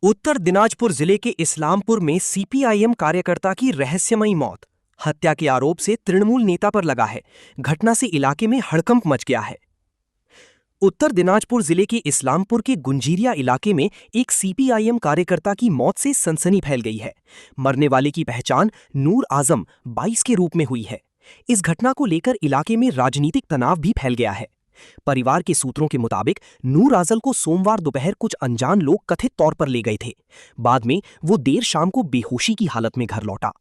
उत्तर दिनाजपुर जिले के इस्लामपुर में सीपीआईएम कार्यकर्ता की रहस्यमयी मौत। हत्या के आरोप से तृणमूल नेता पर लगा है। घटना से इलाके में हड़कंप मच गया है। उत्तर दिनाजपुर जिले के इस्लामपुर के गुंजीरिया इलाके में एक सीपीआईएम कार्यकर्ता की मौत से सनसनी फैल गई है। मरने वाले की पहचान नूर आजम 22 के रूप में हुई है। इस घटना को लेकर इलाके में राजनीतिक तनाव भी फैल गया है। परिवार के सूत्रों के मुताबिक नूर आजल को सोमवार दोपहर कुछ अनजान लोग कथित तौर पर ले गए थे। बाद में वो देर शाम को बेहोशी की हालत में घर लौटा।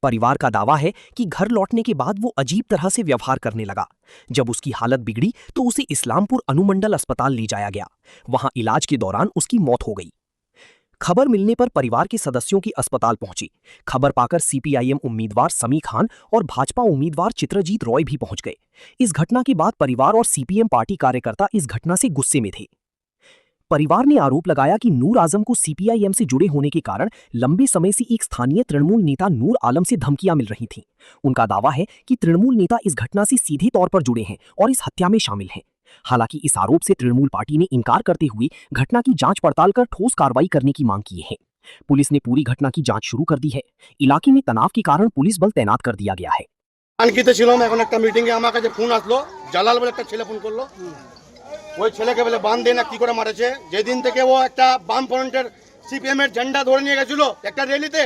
परिवार का दावा है कि घर लौटने के बाद वो अजीब तरह से व्यवहार करने लगा। जब उसकी हालत बिगड़ी तो उसे इस्लामपुर अनुमंडल अस्पताल ले जाया गया। वहां इलाज के दौरान उसकी मौत हो गई। खबर मिलने पर परिवार के सदस्यों की अस्पताल पहुंची। खबर पाकर सीपीआईएम उम्मीदवार समी खान और भाजपा उम्मीदवार चित्रजीत रॉय भी पहुंच गए। इस घटना के बाद परिवार और सीपीएम पार्टी कार्यकर्ता इस घटना से गुस्से में थे। परिवार ने आरोप लगाया कि नूर आजम को सीपीआईएम से जुड़े होने के कारण लंबे समय से एक स्थानीय तृणमूल नेता नूर आलम से धमकियां मिल रही थीं। उनका दावा है कि तृणमूल नेता इस घटना से सीधे तौर पर जुड़े हैं और इस हत्या में शामिल हैं। हालांकि इस आरोप से तृणमूल पार्टी ने इनकार करते हुए घटना की जांच पड़ताल कर ठोस कार्रवाई करने की मांग की है। पुलिस ने पूरी घटना की जांच शुरू कर दी है। इलाके में तनाव के कारण पुलिस बल तैनात कर दिया गया है। মিটিং এ আমার কাছে ফোন আসলো, জালাল বলে একটা ছেলে ফোন করলো। ওই ছেলেকে বলে বান দে না কি করে মারেছে। যেদিন থেকে ও একটা বাম ফ্রন্টের সিপিএম এর ঝান্ডা ধরে নিয়ে গেছিল একটা র্যালিতে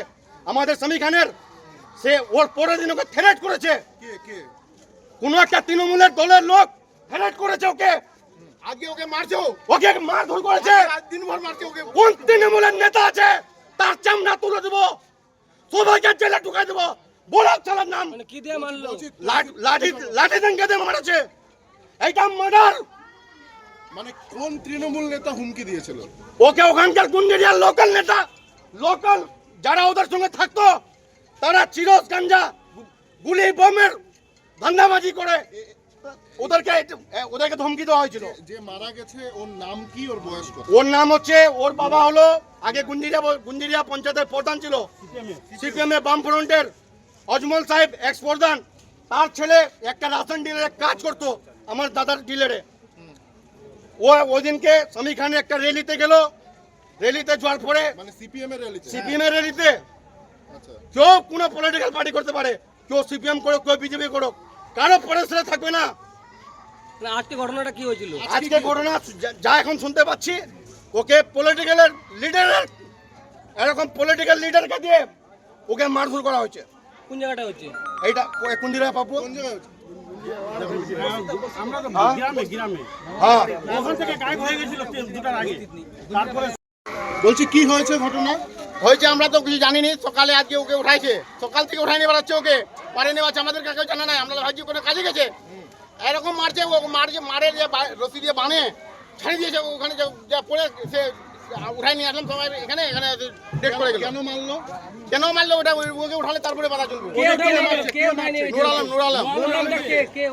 আমাদের সমী খানের, সে ওর পরের দিন ওকে থ্রেট করেছে। কোন একটা তৃণমূলের দলের লোক থ্রেট করেছে ওকে। আগে ওকে মারছো, ওকে মারধর করেছে, দিনভর মারছে ওকে। কোন তৃণমূলের নেতা আছে তার চামড়া তুলে দেব, সবাইকে জেলে ঢুকাই দেব। বলার চালার নাম মানে কি দিয়ে মারলো? লাঠি দেন দিয়ে মারছে। এইটা মার্ডার। মানে কোন তৃণমূল নেতা হুমকি দিয়েছিল? ওকে ওখানকার গুন্ডেরিয়ার লোকাল নেতা, লোকাল যারা ওদের সঙ্গে থাকতো তারা চিরস গাঞ্জা গুলি বোমের ধান্দাবাজি করে ওদেরকে ধমকি দেওয়া হয়েছিল। যে মারা গেছে ওর নাম কি, ওর বয়স কত? ওর নাম হচ্ছে, ওর বাবা হলো আগে গুন্ডিরিয়া পঞ্চায়েতের প্রধান ছিল, সিপিএম এ বাম ফ্রন্টের অজমল সাহেব এক্স প্রধান। তার ছেলে একটা রাশন ডিলারে কাজ করতো আমার দাদার ডিলারে। ও ওই দিনকে সমী খান একটা র্যালিতে গেল। র্যালিতে যাওয়ার পরে মানে সিপিএম এর র্যালিতে কেউ কোনো পলিটিক্যাল পার্টি করতে পারে, কেউ সিপিএম করো, কেউ বিজেপি করো, কারো পরিসরে থাকবে না। আজকে ঘটনাটা কি হয়েছিল? আজকে ঘটনা যা এখন শুনতে পাচ্ছি, ওকে পলিটিক্যাল লিডারের, এরকম পলিটিক্যাল লিডারকে দিয়ে ওকে মারধর করা হয়েছে। কোন জায়গাটা হচ্ছে এইটা কুন্দিরা পাবো, কোন জায়গায় হচ্ছে? আমরা তো গ্রামে হ্যাঁ ওখান থেকে গায়েব হয়ে গেছিল দুটার আগে। তারপরে বলছি কি হয়েছে ঘটনা? হয়েছে আমরা তো কিছু জানিনি। সকালে আজকে ওকে উঠাইছে, সকাল থেকে উঠাই নিয়ে বেড়াচ্ছে, ওকে পারে নেওয়া আমাদের কাছে জানা নাই। আমরা ভাবছি কোনো কাজে গেছে, এরকম মারছে। ও মারে যে রশি দিয়ে বানে ছাড়িয়ে দিয়েছে, ওখানে যা পড়ে সে উঠাই নিয়ে আসলাম সবাই এখানে ডেট করে গেল। কেন মারলো ওটা ওকে উঠালে তারপরে বাধা চলবে।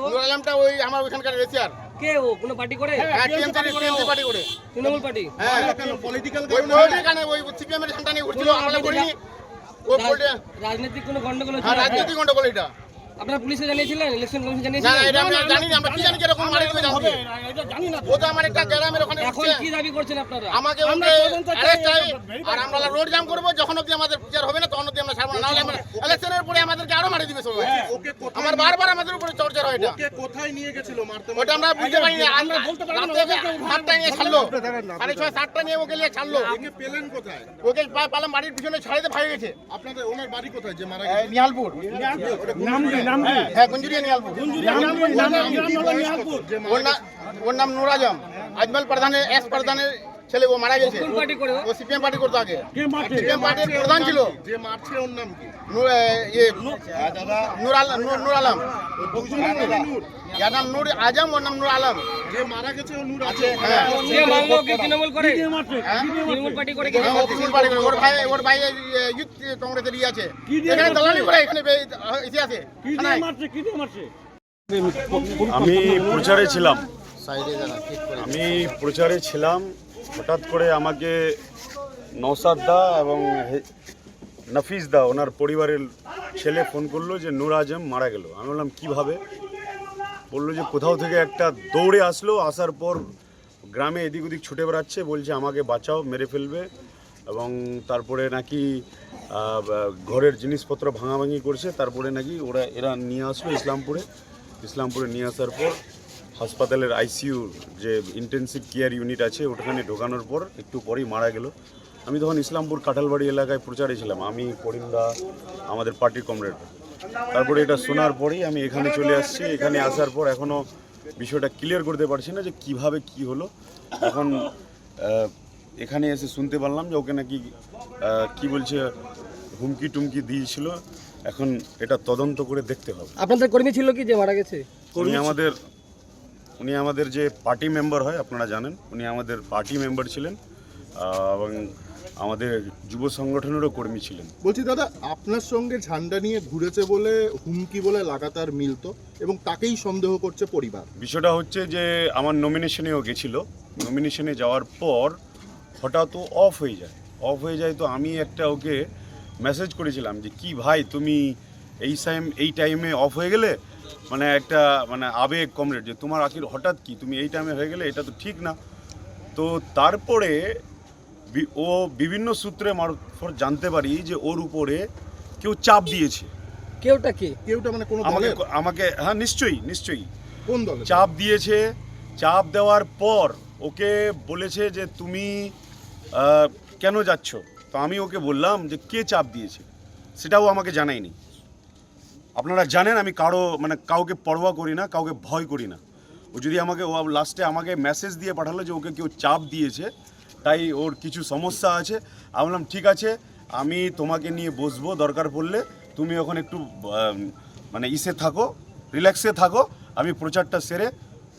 নুর আলমটা ওই আমার ওইখানকার রেসিয়ার। কে ও কোন পার্টি করে? হ্যাঁ, টিএমসি পার্টি করে, তৃণমূল পার্টি। হ্যাঁ, পলিটিক্যাল ওই সিপিএম এর ঝান্ডা নিয়ে উঠছিল, আমরা করিনি। ও বলতে রাজনৈতিক কোনো গন্ডগোল হ্যাঁ, হচ্ছে? রাজনৈতিক গন্ডগোল এটা। আপনারা পুলিশে জানিয়েছিলেন? ইলেকশন কমিশন না জানিয়েছিলেন? এটা আমরা জানি না, আমরা কি জানি কিরকম মারে দিবে জানতে। এটা জানি না। ও তো আমার একটা গ্রামের ওখানে এখন উঠছে। কি দাবি করছেন আপনারা? আমাকে আমরা ওকে তদন্ত অ্যারেস্ট চাই, চাই, আর আমরা রোড জাম করব। যখন অবধি আমাদের বিচার হবে না তখন অবধি আমরা ছাড়বো না। নাহলে আমরা ইলেকশনের পরে আমাদেরকে আরো মারি দিবে সবাই। ওকে কোথায় আমার বারবার আমাদের উপরে চর্চা হয় এটা। ওকে কোথায় নিয়ে গেছিল মারতে? ওটা আমরা বুঝতে পারি না। আমরা বলতে পারি না। 7টা নিয়ে ছাড়লো, 6:30 7টা নিয়ে ওকে নিয়ে ছাড়লো। ওকে পেলেন কোথায়? ওকে পালাম বাড়ির পিছনে ছাড়িতে ভাই গেছে। আপনাদের ওনার বাড়ি কোথায় যে মারা গেছে? নিহালপুর। নাম কি? হ্যাঁ, গুঞ্জুরিয়া নিহালপুর। ওর নাম নূর আজম, আজমল প্রধানের এক্স প্রধানের ছেলে। ও মারা গেছে। কোন পার্টি করে? ও সিপিএম পার্টি করতো আগে, কে মারছে? সিপিএম পার্টির প্রধান ছিল। যে মারছে ওর নাম কি? নূর আলম। যার নাম নূর আজম, ওর নাম নূর আলম। যে মারা গেছে ও নূর আছে। হ্যাঁ, কে মারলো? কে তৃণমূল করে? কে মারছে? তৃণমূল পার্টি করে কে? ও তৃণমূল পার্টি করে। ওর ভাই ইউথ কংগ্রেসের ইয়ে আছে, কি দিয়ে এখানে মারছে? দলালি করে, এখানে ইসে আছে। কি দিয়ে মারছে? কি দিয়ে মারছে? আমি প্রচারে ছিলাম। হঠাৎ করে আমাকে নওসাদ দা এবং নাফিস দা ওনার পরিবারের ছেলে ফোন করলো যে নূর আজম মারা গেল। আমি বললাম কীভাবে? বললো যে কোথাও থেকে একটা দৌড়ে আসলো, আসার পর গ্রামে এদিক ওদিক ছুটে বেড়াচ্ছে, বলছে আমাকে বাঁচাও, মেরে ফেলবে। এবং তারপরে নাকি ঘরের জিনিসপত্র ভাঙাভাঙি করছে, তারপরে নাকি এরা নিয়ে আসলো ইসলামপুরে নিয়ে আসার পর হাসপাতালের আইসিইউ যে ইন্টেনসিভ কেয়ার ইউনিট আছে ওখানে ঢোকানোর পর একটু পরেই মারা গেল। আমি তখন ইসলামপুর কাঁঠালবাড়ি এলাকায় প্রচারে ছিলাম, আমি করিমদা আমাদের পার্টির কমরেড। তারপরে এটা শোনার পরেই আমি এখানে চলে আসছি। এখানে আসার পর এখনও বিষয়টা ক্লিয়ার করতে পারছি না যে কিভাবে কি হলো। এখন এখানে এসে শুনতে পারলাম যে ওকে নাকি কি বলছে হুমকি টুমকি দিয়েছিল। এখন এটা তদন্ত করে দেখতে হবে। আপনাদের কর্মী ছিল কি যে মারা গেছে? উনি আমাদের যে পার্টি মেম্বার হয়, আপনারা জানেন, উনি আমাদের পার্টি মেম্বার ছিলেন এবং আমাদের যুব সংগঠনেরও কর্মী ছিলেন। বলছি দাদা, আপনার সঙ্গে ঝান্ডা নিয়ে ঘুরেছে বলে হুমকি বলে লাগাতার মিলতো এবং তাকেই সন্দেহ করছে পরিবার। বিষয়টা হচ্ছে যে আমার নমিনেশনেও গেছিলো, নমিনেশনে যাওয়ার পর হঠাৎ ও অফ হয়ে যায়। তো আমি একটা ওকে মেসেজ করেছিলাম যে কি ভাই তুমি এই টাইমে অফ হয়ে গেলে, মানে একটা মানে আবেগ কমরেড যে তোমার আখির হঠাৎ কি তুমি এই টাইমে হয়ে গেলে, এটা তো ঠিক না। তো তারপরে ও বিভিন্ন সূত্রে মারফত জানতে পারি যে ওর উপরে কেউ চাপ দিয়েছে। কেউটা মানে কোনো দলের? আমাকে হ্যাঁ, নিশ্চয়ই কোন দল চাপ দিয়েছে। চাপ দেওয়ার পর ওকে বলেছে যে তুমি কেন যাচ্ছ। তো আমি ওকে বললাম যে কে চাপ দিয়েছে সেটাও আমাকে জানায়নি। আপনারা জানেন আমি কাউকে পরোয়া করি না, কাউকে ভয় করি না। ও যদি ও লাস্টে আমাকে মেসেজ দিয়ে পাঠালো যে ওকে কেউ চাপ দিয়েছে, তাই ওর কিছু সমস্যা আছে। আমি বললাম ঠিক আছে, আমি তোমাকে নিয়ে বসবো, দরকার পড়লে তুমি ওখানে একটু রিল্যাক্সে থাকো, আমি প্রচারটা সেরে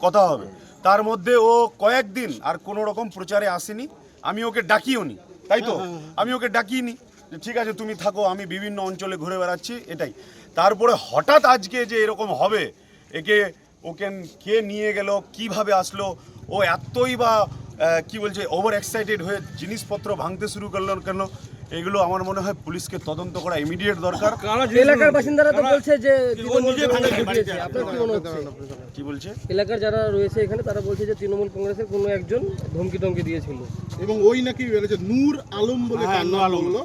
কথা হবে। তার মধ্যে ও কয়েকদিন আর কোনো রকম প্রচারে আসেনি, আমি ওকে ডাকিও নি, তাই তো আমি ওকে ডাকিনি যে ঠিক আছে তুমি থাকো, আমি বিভিন্ন অঞ্চলে ঘুরে বেড়াচ্ছি এটাই। তারপরে হঠাৎ আজকে যে এরকম হবে, ওকে কে নিয়ে গেল, কিভাবে আসলো, ও এতই বা কি বলছে ওভার এক্সাইটেড হয়ে জিনিসপত্র ভাঙতে শুরু করলো কেন, এগুলো আমার মনে হয় পুলিশকে তদন্ত করা ইমিডিয়েট দরকার। এলাকার বাসিন্দারা তো বলছে যে আপনার কি মনে হচ্ছে? কি বলছে এলাকার যারা রয়েছে এখানে তারা বলছে যে তৃণমূল কংগ্রেসের কোনো একজন ধমকি দিয়েছিল এবং ওই নাকি বলেছে নূর আলম বলে তার নাম বললো,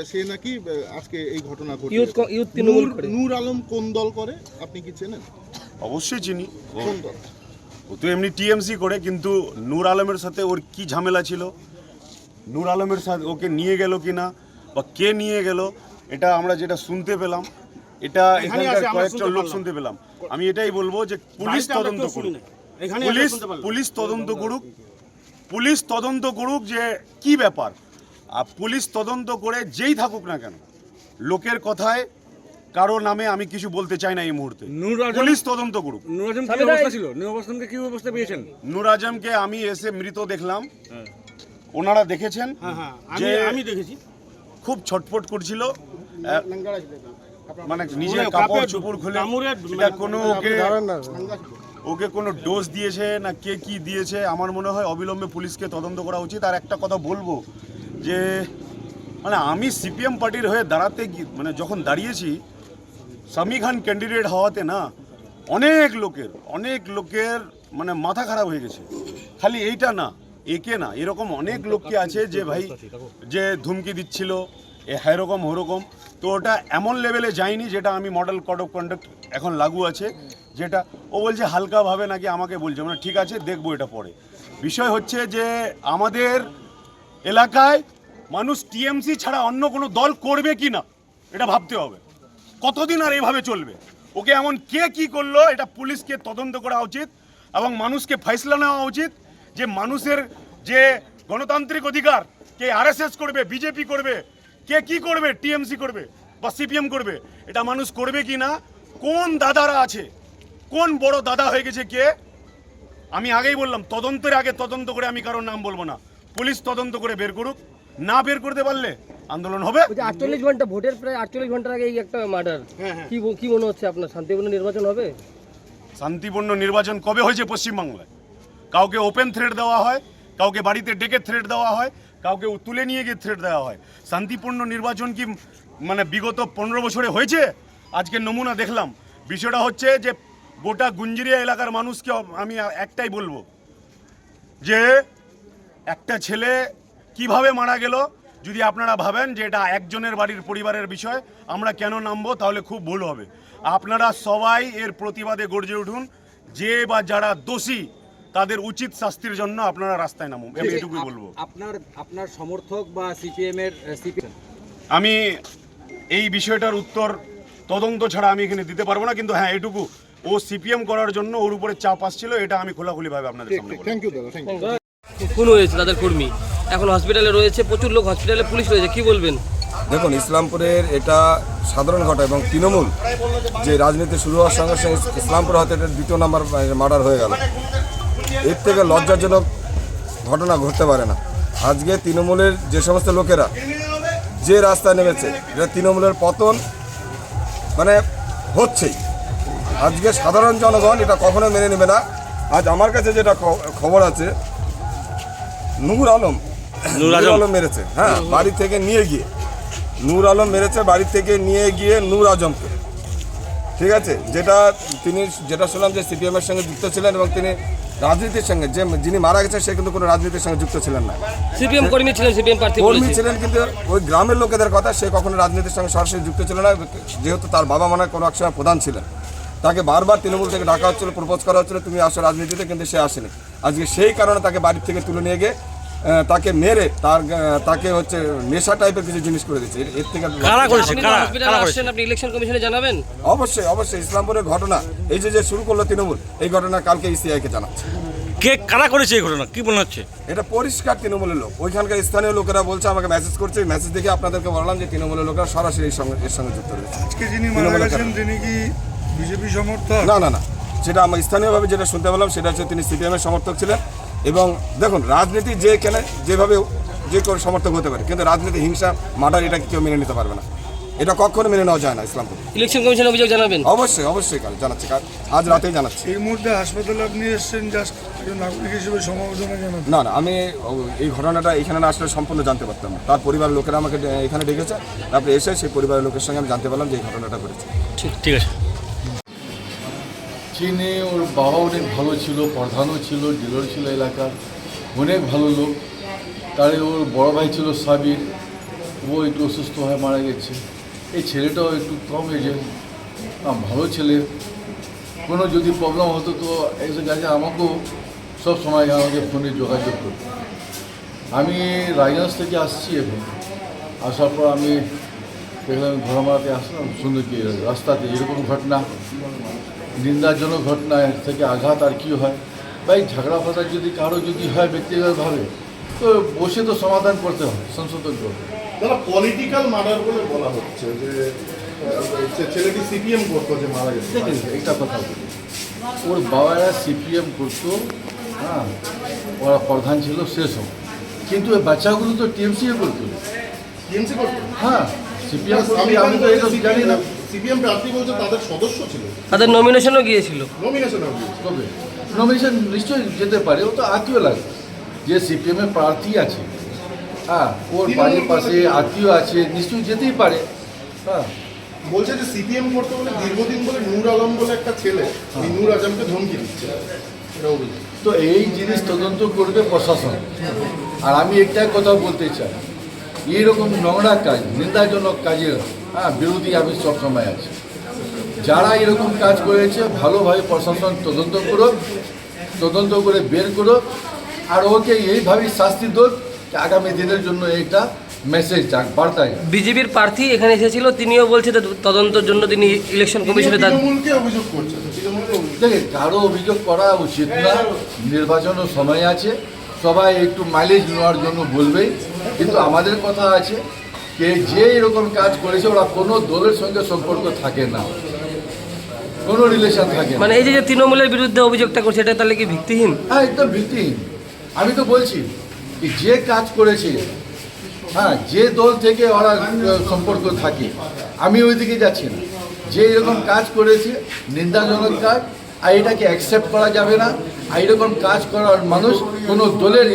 সে নাকি আজকে এই ঘটনা ঘটেছে। ইউথ তৃণমূল করে। নূর আলম কোন দল করে আপনি কি চেনেন? অবশ্যই চিনি। কোন দল? ও তো এমনি টিএমসি করে, কিন্তু নূর আলমের সাথে ওর কি ঝামেলা ছিল, নূর আলমের সাথে ওকে নিয়ে গেল কিনা বা কে নিয়ে গেল, এটা আমরা যেটা শুনতে পেলাম, এটা এখানকার কয়েকটা লোক শুনতে পেলাম। আমি এটাই বলবো যে পুলিশ তদন্ত করুক, পুলিশ তদন্ত করুক যে কি ব্যাপার। আর পুলিশ তদন্ত করে যেই থাকুক না কেন, লোকের কথায় কারো নামে আমি কিছু বলতে চাই না এই মুহূর্তে। পুলিশ তদন্ত করুক। নূর আজমকে আমি এসে মৃত দেখলাম, ওনারা দেখেছেন যে আমি দেখেছি খুব ছটফট করছিল, মানে নিজের কাপড় চোপড় খুলে। এটা কোনো ওকে কোনো ডোজ দিয়েছে না কে কি দিয়েছে, আমার মনে হয় অবিলম্বে পুলিশকে তদন্ত করা উচিত। আর একটা কথা বলবো যে আমি সিপিএম পার্টির হয়ে যখন দাঁড়িয়েছি, সামি খান ক্যান্ডিডেট হওয়াতে না অনেক লোকের মাথা খারাপ হয়ে গেছে। খালি এইটা না, একে না, এরকম অনেক লোককে আছে যে ভাই যে ধুমকি দিচ্ছিল এরকম ওরকম। তো ওটা এমন লেভেলে যায়নি যেটা আমি মডেল কোড অফ কন্ডাক্ট এখন লাগু আছে, যেটা ও বলছে হালকাভাবে নাকি আমাকে বলছে, ঠিক আছে দেখবো এটা পরে। বিষয় হচ্ছে যে আমাদের এলাকায় মানুষ টিএমসি ছাড়া অন্য কোনো দল করবে কি না এটা ভাবতে হবে। কতদিন আর এইভাবে চলবে? ওকে এমন কে কি করলো, এটা পুলিশকে তদন্ত করা উচিত এবং মানুষকে ফয়সলা নেওয়া উচিত যে মানুষের যে গণতান্ত্রিক অধিকার, কে আরএসএস করবে, বিজেপি করবে, কে কি করবে, টিএমসি করবে বা সিপিএম করবে, এটা মানুষ করবে কি না, কোন দাদারা আছে, কোন বড় দাদা হয়ে গেছে কে। আমি আগেই বললাম তদন্তের আগে তদন্ত করে আমি কারোর নাম বলবো না, পুলিশ তদন্ত করে বের করুক, না বের করতে পারলে আন্দোলন হবে। 48 ঘন্টা ভোটের প্রায় 48 ঘন্টার আগে এই একটা মার্ডার, কি মনে হচ্ছে আপনার? শান্তিপূর্ণ নির্বাচন হবে? শান্তিপূর্ণ নির্বাচন কবে হয়েছে পশ্চিমবাংলায়? কাউকে ওপেন থ্রেট দেওয়া হয়, কাউকে বাড়িতে ডেকে থ্রেট দেওয়া হয়, কাউকে তুলে নিয়ে গিয়ে থ্রেট দেওয়া হয়। শান্তিপূর্ণ নির্বাচন কি বিগত 15 বছরে হয়েছে? আজকে নমুনা দেখলাম। বিষয়টা হচ্ছে যে গোটা গুঞ্জরিয়া এলাকার মানুষকে আমি একটাই বলবো যে একটা ছেলে কিভাবে মারা গেল যদি আপনারা ভাবেন যে এটা একজনের বাড়ির পরিবারের বিষয় আমরা কেন নামবো, তাহলে খুব ভুল হবে। আপনারা সবাই এর প্রতিবাদে গর্জে উঠুন, যে বা যারা দোষী তাদের উচিত শাস্তির জন্য আপনারা রাস্তায় নামুন, আমি এটুকুই বলবো। আপনার সমর্থক বা সিপিএম এর আমি এই বিষয়টার উত্তর তদন্ত ছাড়া আমি এখানে দিতে পারবো না, কিন্তু হ্যাঁ এটুকু, ও সিপিএম করার জন্য ওর উপরে চাপ আসছিল, এটা আমি খোলাখুলিভাবে আপনাদের সামনে বলবো। থ্যাংক ইউ দাদা, থ্যাংক ইউ। খুন হয়েছে তাদের কর্মী, এখন হসপিটালে রয়েছে, প্রচুর লোক হসপিটালে, পুলিশ রয়েছে, কি বলবেন? দেখুন, ইসলামপুরের এটা সাধারণ ঘটনা এবং তৃণমূল যে রাজনীতি শুরু হওয়ার সঙ্গে সঙ্গে ইসলামপুর হয়তো এটা 2 নম্বর মার্ডার হয়ে গেল। এর থেকে লজ্জাজনক ঘটনা ঘটতে পারে না। আজকে তৃণমূলের যে সমস্ত লোকেরা যে রাস্তায় নেমেছে, এটা তৃণমূলের পতন মানে হচ্ছেই। আজকে সাধারণ জনগণ এটা কখনো মেনে নেবে না। আজ আমার কাছে যেটা খবর আছে, নূর আলম মেরেছে, হ্যাঁ, বাড়ি থেকে নিয়ে গিয়ে নূর আলম মেরেছে, বাড়ি থেকে নিয়ে গিয়ে নূর আজমকে, ঠিক আছে, যেটা শুনলাম যে সিপিএমের সঙ্গে যুক্ত ছিলেন এবং তিনি রাজনীতির সঙ্গে, যিনি মারা গেছেন সে কিন্তু কোনো রাজনীতির সঙ্গে যুক্ত ছিলেন না, সিপিএম কর্মী ছিলেন, সিপিএম প্রার্থী কর্মী ছিলেন, কিন্তু ওই গ্রামের লোকেদের কথা, সে কখনো রাজনীতির সঙ্গে সরাসরি যুক্ত ছিল না। যেহেতু তার বাবা মনে হয় কোনো এক সময় প্রধান ছিলেন, তাকে বারবার তৃণমূল থেকে ডাকা হচ্ছিল, প্রপোজ করা হচ্ছিল তুমি আসো রাজনীতিতে, কিন্তু সে আসেনি। আজকে সেই কারণে তাকে বাড়ির থেকে তুলে নিয়ে গিয়ে তাকে মেরে তাকে হচ্ছে নেশা টাইপের কিছু জিনিস করে দিচ্ছে। এর থেকে আপনি ইলেকশন কমিশনে জানাবেন? অবশ্যই ইসলামপুরের ঘটনা এই যে শুরু করলো তৃণমূল, এই ঘটনা কালকে ইসিআইকে জানাচ্ছে। কে কারা করেছে এই ঘটনা, কি মনে হচ্ছে? এটা পরিষ্কার তৃণমূলের লোক। ওইখানকার স্থানীয় লোকেরা বলছে, আমাকে মেসেজ করছে, মেসেজ দেখে আপনাদেরকে বললাম যে তৃণমূলের লোকেরা সরাসরি এর সঙ্গে যুক্ত রয়েছে। আজকে যিনি মারা গেছেন তিনি কি বিজেপি সমর্থক? না, সেটা আমরা স্থানীয়ভাবে যেটা শুনতে পেলাম সেটা হচ্ছে তিনি সিপিএমের সমর্থক ছিলেন। এবং দেখুন, রাজনীতি যেভাবে যে কোনো সমর্থক হতে পারে, কিন্তু রাজনীতি হিংসা মার্ডার এটা কেউ মেনে নিতে পারবে না, এটা কখনো মেনে নেওয়া যায় না ইসলামপুর। ইলেকশন কমিশনে অভিযোগ জানাবেন? অবশ্যই কাল জানাচ্ছি, আজ রাতেই জানাচ্ছি। এই মুহূর্তে হাসপাতালে আপনি এসেছেন জাস্ট নাগরিক হিসেবে সমবেদনা জানান? না, আমি এই ঘটনাটা এখানে না আসলে সম্পূর্ণ জানতে পারতাম না। তার পরিবারের লোকেরা আমাকে এখানে ডেকেছে, তারপরে এসে সেই পরিবারের লোকের সঙ্গে আমি জানতে পারলাম যে এই ঘটনাটা ঘটেছে। ঠিক আছে। চীনে ওর বাবা অনেক ভালো ছিল, প্রধানও ছিল, ডিলার ছিল এলাকার, অনেক ভালো লোক। তারে ওর বড় ভাই ছিল সাবির, ও একটু অসুস্থ হয়ে মারা গেছে। এই ছেলেটাও একটু কম এজে, ভালো ছেলে। কোনো যদি প্রবলেম হতো তো এসে গেছে, আমাকেও সব সময় আমাকে ফোনে যোগাযোগ করতো। আমি রায়গঞ্জ থেকে আসছি, এখন আসার পর আমি দেখলাম ঘোড়ামারাতে আসলাম, সুন্দর কি রাস্তাতে এরকম ঘটনা, নিন্দাজনক ঘটনা, এর থেকে আঘাত আর কি হয় ভাই। ঝগড়া ফাসাদ যদি কারো যদি হয় ব্যক্তিগতভাবে, তো বসে তো সমাধান করতে হয়, সংশোধন করতে হয়। দাদা, পলিটিক্যাল মার্ডার বলে বলা হচ্ছে যে ছেলেটি সিপিএম করতো যে মারা গেছে। দেখেন, একটা কথা বলি, ওর বাবারা সিপিএম করতো, হ্যাঁ, ওরা প্রধান ছিল শেষ হোক, কিন্তু ওই বাচ্চাগুলো তো টিএমসি করতো। টিএমসি করতো? হ্যাঁ, সিপিএম করতো, আমি তো এটা জানি না। সিপিএম প্রার্থী বলছে তাদের সদস্য ছিল, তাদের নমিনেশনও গিয়েছিল। কবে নমিনেশন নিশ্চয়ই যেতে পারে, ও তো আত্মীয় লাগে। যে সিপিএমের প্রার্থী আছে, হ্যাঁ, ওর বাড়ির পাশে আত্মীয় আছে, নিশ্চয়ই যেতেই পারে। হ্যাঁ, বলছে যে সিপিএম করতে বলে দীর্ঘদিন বলে নূর আলম বলে একটা ছেলে এই নূর আজমকে ধমকি দিচ্ছে। তো এই জিনিস তদন্ত করবে প্রশাসন। আর আমি একটাই কথা বলতে চাই, এইরকম নোংরা কাজ, নিন্দাজনক কাজের বিরোধী আমি সবসময় আছি। যারা এরকম কাজ করেছে ভালোভাবে প্রশাসন তদন্ত করো, তদন্ত করে বের করো, আর ওকে এইভাবেই শাস্তি দোক, আগামী দিনের জন্য এইটা মেসেজ যাক, বার্তা। বিজেপির প্রার্থী এখানে এসেছিল, তিনিও বলছে তদন্তের জন্য তিনি ইলেকশন কমিশনে অভিযোগ করছেন। দেখে কারো অভিযোগ করা উচিত না, নির্বাচনের সময় আছে, সবাই একটু মাইলেজ নেওয়ার জন্য বলবেই, কিন্তু আমাদের কথা আছে যে এরকম কাজ করেছে ওরা কোনো দলের সঙ্গে সম্পর্ক থাকে না, কোনো রিলেশন থাকে না। মানে এই যে তৃণমূলের বিরুদ্ধে অভিযোগটা করছে, এটা তাহলে কি ভিত্তিহীন? হ্যাঁ, একদম ভিত্তিহীন। আমি তো বলছি যে কাজ করেছে, হ্যাঁ, যে দল থেকে ওরা সম্পর্ক থাকে, আমি ওইদিকে যাচ্ছি না। যে এরকম কাজ করেছে নিন্দাজনক কাজ, আর এটাকে অ্যাকসেপ্ট করা যাবে না। আর এরকম কাজ করার মানুষ কোনো দলের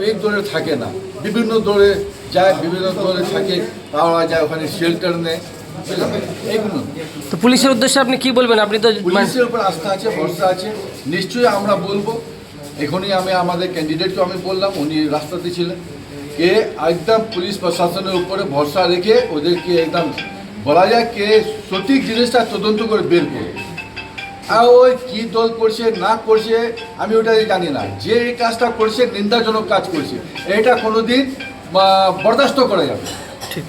এক দলের থাকে না, বিভিন্ন দলে যায়, বিভিন্ন দলে থাকে, পাওয়া যায়, ওখানে শেল্টার নেয়, এগুলো। তো পুলিশের উদ্দেশ্যে আপনি কি বলবেন? আপনি তো পুলিশের উপর আস্থা আছে, ভরসা আছে, নিশ্চয়ই আমরা বলবো। এখনই আমি আমাদের ক্যান্ডিডেটকে আমি বললাম, উনি রাস্তাতে ছিলেন, কে একদম পুলিশ প্রশাসনের উপরে ভরসা রেখে ওদেরকে একদম বলা যায় কে সঠিক জিনিসটা তদন্ত করে বের করে। আর ওই কী দল করছে না করছে আমি ওটা জানি না, যে এই কাজটা করছে নিন্দাজনক কাজ করছে, এটা কোনোদিন বরদাস্ত করা যাবে। ঠিক